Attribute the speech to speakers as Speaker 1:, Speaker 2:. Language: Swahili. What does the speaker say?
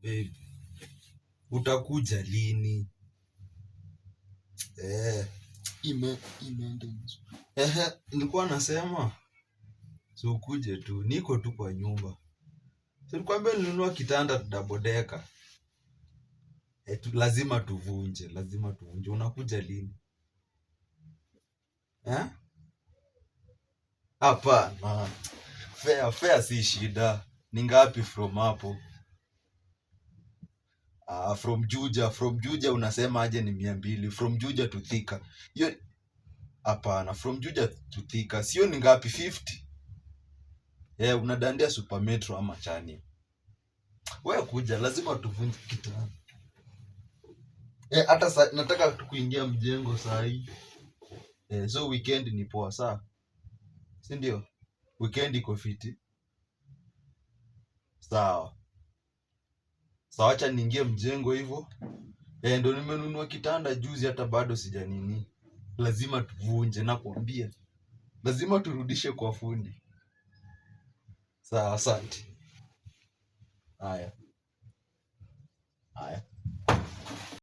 Speaker 1: Babe, utakuja lini?
Speaker 2: Imeenda hizo.
Speaker 1: Nilikuwa nasema si ukuje tu, niko tu kwa nyumba. Si nilikwambia nilinunua kitanda double decker. Lazima tuvunje. Unakuja lini? Hapana. Fair si shida. Ni ngapi from hapo? From Juja unasema aje ni 200. From Juja to Thika. Hiyo hapana, from Juja to Thika. Sio ni ngapi 50? Unadandia Super Metro ama chani. Wewe kuja, lazima tuvunje kitanda. Hata nataka kuingia mjengo saa hii. So weekend ni poa saa. Si ndio? Weekend iko fiti. Sawa. Sawa, acha niingie mjengo hivyo. Ndio nimenunua kitanda juzi, hata bado sijanini. Lazima tuvunje, nakwambia. Lazima turudishe kwa fundi. Sawa, asante. Haya.